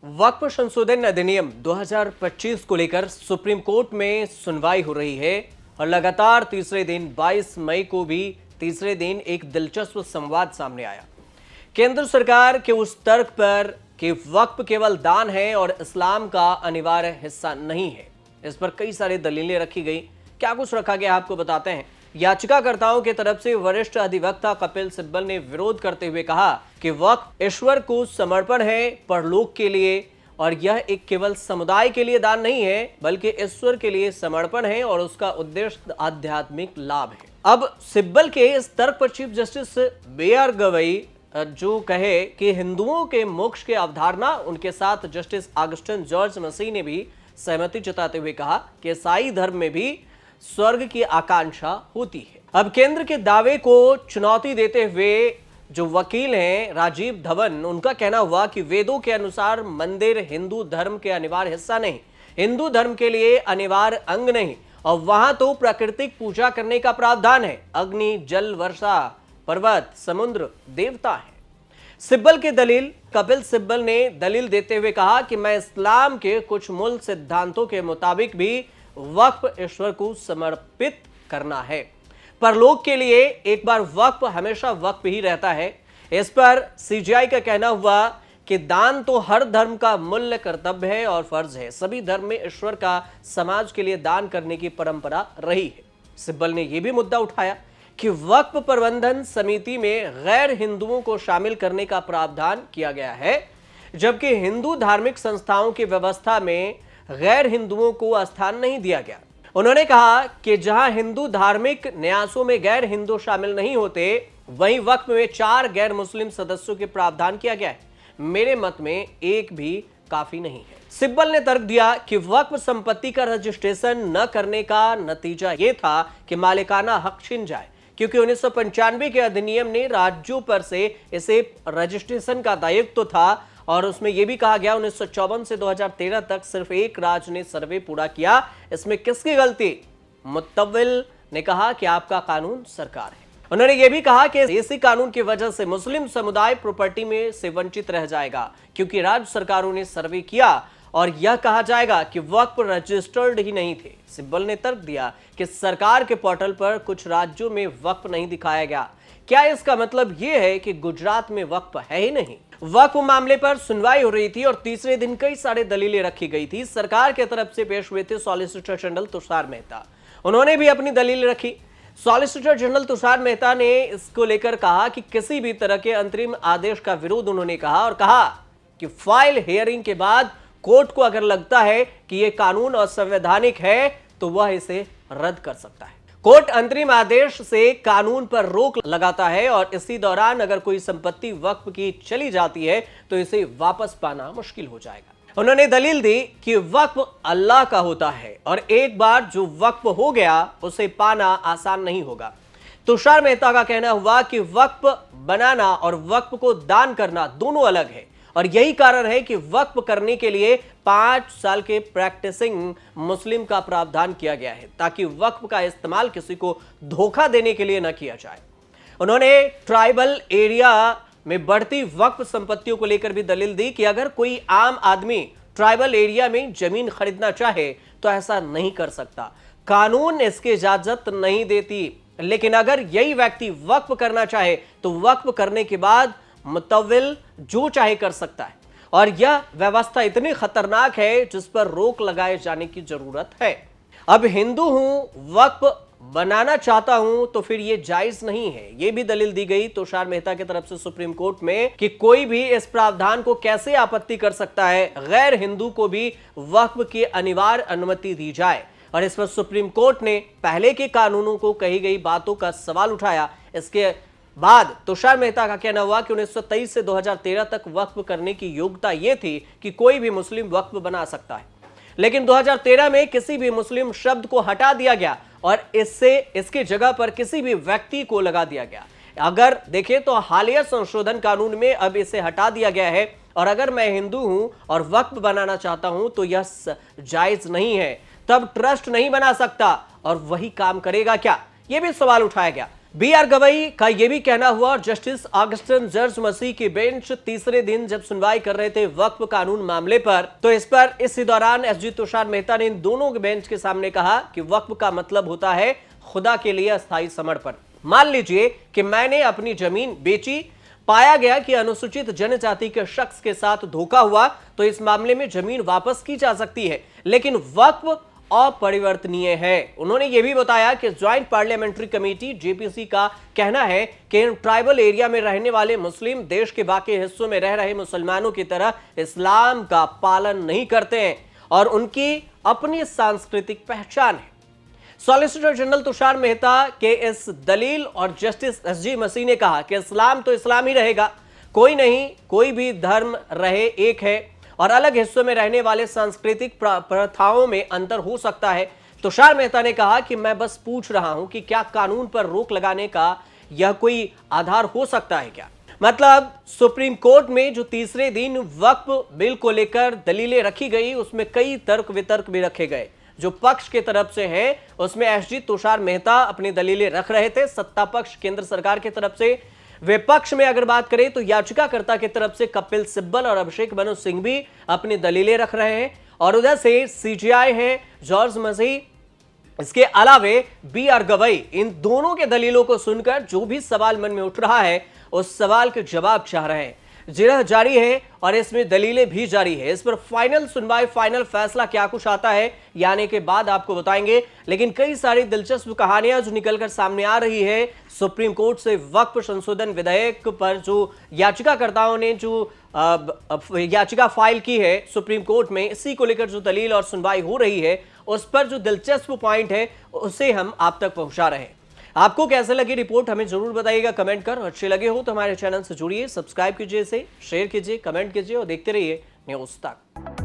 वक्फ संशोधन अधिनियम 2025 को लेकर सुप्रीम कोर्ट में सुनवाई हो रही है और लगातार तीसरे दिन 22 मई को भी तीसरे दिन एक दिलचस्प संवाद सामने आया। केंद्र सरकार के उस तर्क पर कि वक्फ केवल दान है और इस्लाम का अनिवार्य हिस्सा नहीं है, इस पर कई सारी दलीलें रखी गई। क्या कुछ रखा गया आपको बताते हैं। याचिकाकर्ताओं की तरफ से वरिष्ठ अधिवक्ता कपिल सिब्बल ने विरोध करते हुए कहा कि वक्फ ईश्वर को समर्पण है, परलोक के लिए, और यह एक केवल समुदाय के लिए दान नहीं है बल्कि ईश्वर के लिए समर्पण है और उसका उद्देश्य आध्यात्मिक लाभ है। अब सिब्बल के इस तर्क पर चीफ जस्टिस B.R. गवई जो कहे कि हिंदुओं के मोक्ष की अवधारणा, उनके साथ जस्टिस ऑगस्टिन जॉर्ज मसीह ने भी सहमति जताते हुए कहा कि ईसाई धर्म में भी स्वर्ग की आकांक्षा होती है। अब केंद्र के दावे को चुनौती देते हुए जो वकील हैं राजीव धवन, उनका कहना हुआ कि वेदों के अनुसार मंदिर हिंदू धर्म के अनिवार्य हिस्सा नहीं, हिंदू धर्म के लिए अनिवार्य अंग नहीं, और वहां तो प्राकृतिक पूजा करने का प्रावधान है। अग्नि, जल, वर्षा, पर्वत, समुद्र देवता है। सिब्बल की दलील, कपिल सिब्बल ने दलील देते हुए कहा कि मैं इस्लाम के कुछ मूल सिद्धांतों के मुताबिक भी वक्फ ईश्वर को समर्पित करना है। परलोक के लिए एक बार वक्फ हमेशा वक्फ ही रहता है। इस पर CJI का कहना हुआ कि दान तो हर धर्म का मूल्य कर्तव्य है और फर्ज है। सभी धर्म में ईश्वर का समाज के लिए दान करने की परंपरा रही है। सिब्बल ने यह भी मुद्दा उठाया कि वक्फ प्रबंधन समिति में गैर हिंदुओं को शामिल करने का प्रावधान किया गया है, जबकि हिंदू धार्मिक संस्थाओं की व्यवस्था में गैर हिंदुओं को स्थान नहीं दिया गया। उन्होंने कहा कि जहां हिंदू धार्मिक न्यासों में गैर हिंदू शामिल नहीं होते, वहीं वक्फ में 4 गैर मुस्लिम सदस्यों के प्रावधान किया गया है। मेरे मत में एक भी काफी नहीं है। सिब्बल ने तर्क दिया कि वक्फ संपत्ति का रजिस्ट्रेशन न करने का नतीजा यह था कि मालिकाना हक छिन जाए, क्योंकि 1995 के अधिनियम ने राज्यों पर से इसे रजिस्ट्रेशन का दायित्व था और उसमें यह भी कहा गया 1954 से 2013 तक सिर्फ एक राज्य ने सर्वे पूरा किया। इसमें किसकी गलती? मुत्तविल ने कहा कि आपका कानून सरकार है। उन्होंने यह भी कहा कि इसी कानून की वजह से मुस्लिम समुदाय प्रॉपर्टी में से वंचित रह जाएगा, क्योंकि राज्य सरकारों ने सर्वे किया और यह कहा जाएगा कि वक्फ रजिस्टर्ड ही नहीं थे। सिब्बल ने तर्क दिया कि सरकार के पोर्टल पर कुछ राज्यों में वक्फ नहीं दिखाया गया। क्या इसका मतलब यह है कि गुजरात में वक्फ है ही नहीं? वक्फ मामले पर सुनवाई हो रही थी और तीसरे दिन कई सारी दलीलें रखी गई थी। सरकार की तरफ से पेश हुए थे सॉलिसिटर जनरल तुषार मेहता, उन्होंने भी अपनी दलील रखी। सॉलिसिटर जनरल तुषार मेहता ने इसको लेकर कहा कि किसी भी तरह के अंतरिम आदेश का विरोध उन्होंने कहा और कहा कि फाइल हियरिंग के बाद कोर्ट को अगर लगता है कि यह कानून असंवैधानिक है तो वह इसे रद्द कर सकता है। कोर्ट अंतरिम आदेश से कानून पर रोक लगाता है और इसी दौरान अगर कोई संपत्ति वक्फ की चली जाती है तो इसे वापस पाना मुश्किल हो जाएगा। उन्होंने दलील दी कि वक्फ अल्लाह का होता है और एक बार जो वक्फ हो गया उसे पाना आसान नहीं होगा। तुषार मेहता का कहना हुआ कि वक्फ बनाना और वक्फ को दान करना दोनों अलग है और यही कारण है कि वक्फ करने के लिए 5 साल के प्रैक्टिसिंग मुस्लिम का प्रावधान किया गया है, ताकि वक्फ का इस्तेमाल किसी को धोखा देने के लिए न किया जाए। उन्होंने ट्राइबल एरिया में बढ़ती वक्फ संपत्तियों को लेकर भी दलील दी कि अगर कोई आम आदमी ट्राइबल एरिया में जमीन खरीदना चाहे तो ऐसा नहीं कर सकता, कानून इसकी इजाजत नहीं देती। लेकिन अगर यही व्यक्ति वक्फ करना चाहे तो वक्फ करने के बाद मुतव्विल जो चाहे कर सकता है और यह व्यवस्था इतनी खतरनाक है जिस पर रोक लगाए जाने की जरूरत है। अब हिंदू हूं, वक्फ बनाना चाहता हूं तो फिर यह जायज नहीं है, यह भी दलील दी गई तुषार मेहता की तरफ से सुप्रीम कोर्ट में कि कोई भी इस प्रावधान को कैसे आपत्ति कर सकता है, गैर हिंदू को भी वक्फ की अनिवार्य अनुमति दी जाए। और इस पर सुप्रीम कोर्ट ने पहले के कानूनों को कही गई बातों का सवाल उठाया। इसके बाद तुषार मेहता का कहना हुआ कि 1923 से 2013 तक वक्फ करने की योग्यता यह थी कि कोई भी मुस्लिम वक्फ बना सकता है, लेकिन 2013 में किसी भी मुस्लिम शब्द को हटा दिया गया और इसके जगह पर किसी भी व्यक्ति को लगा दिया गया। अगर देखें तो हालिया संशोधन कानून में अब इसे हटा दिया गया है और अगर मैं हिंदू हूं और वक्फ बनाना चाहता हूं तो यह जायज नहीं है, तब ट्रस्ट नहीं बना सकता और वही काम करेगा क्या, यह भी सवाल उठाया गया। बी आर गवई का यह भी कहना हुआ और जस्टिस ऑगस्टिन जर्ज मसीह की बेंच तीसरे दिन जब सुनवाई कर रहे थे वक्फ कानून मामले पर, तो इसी दौरान एसजी तुषार मेहता ने इन दोनों के बेंच के सामने कहा कि वक्फ का मतलब होता है खुदा के लिए अस्थायी समर्पण। मान लीजिए कि मैंने अपनी जमीन बेची, पाया गया कि अनुसूचित जनजाति के शख्स के साथ धोखा हुआ, तो इस मामले में जमीन वापस की जा सकती है, लेकिन वक्फ अपरिवर्तनीय है। उन्होंने यह भी बताया कि ज्वाइंट पार्लियामेंट्री कमेटी जेपीसी का कहना है कि इन ट्राइबल एरिया में रहने वाले मुस्लिम देश के बाकी हिस्सों में रह रहे मुसलमानों की तरह इस्लाम का पालन नहीं करते हैं और उनकी अपनी सांस्कृतिक पहचान है। सॉलिसिटर जनरल तुषार मेहता के इस दलील और जस्टिस एसजी मसीह ने कहा कि इस्लाम तो इस्लाम ही रहेगा, कोई नहीं, कोई भी धर्म रहे एक है और अलग हिस्सों में रहने वाले सांस्कृतिक प्रथाओं में अंतर हो सकता है। तुषार मेहता ने कहा कि मैं बस पूछ रहा हूं कि क्या कानून पर रोक लगाने का यह कोई आधार हो सकता है क्या? मतलब सुप्रीम कोर्ट में जो तीसरे दिन वक्फ बिल को लेकर दलीलें रखी गई, उसमें कई तर्क वितर्क भी रखे गए। जो पक्ष की तरफ से है उसमें एसजी तुषार मेहता अपनी दलीलें रख रहे थे, सत्ता पक्ष केंद्र सरकार की तरफ से। विपक्ष में अगर बात करें तो याचिकाकर्ता की तरफ से कपिल सिब्बल और अभिषेक मनु सिंह भी अपनी दलीलें रख रहे हैं और उधर से सीजेआई है जॉर्ज मसीह, इसके अलावे बी आर गवई, इन दोनों के दलीलों को सुनकर जो भी सवाल मन में उठ रहा है उस सवाल के जवाब चाह रहे हैं। जिरह जारी है और इसमें दलीलें भी जारी है। इस पर फाइनल सुनवाई, फाइनल फैसला क्या कुछ आता है ये आने के बाद आपको बताएंगे, लेकिन कई सारी दिलचस्प कहानियां जो निकलकर सामने आ रही है सुप्रीम कोर्ट से वक्फ संशोधन विधेयक पर जो याचिकाकर्ताओं ने जो याचिका फाइल की है सुप्रीम कोर्ट में, इसी को लेकर जो दलील और सुनवाई हो रही है उस पर जो दिलचस्प पॉइंट है उसे हम आप तक पहुंचा रहे हैं। आपको कैसे लगी रिपोर्ट हमें जरूर बताइएगा कमेंट कर। अच्छे लगे हो तो हमारे चैनल से जुड़िए, सब्सक्राइब कीजिए, इसे शेयर कीजिए, कमेंट कीजिए और देखते रहिए न्यूज़ तक।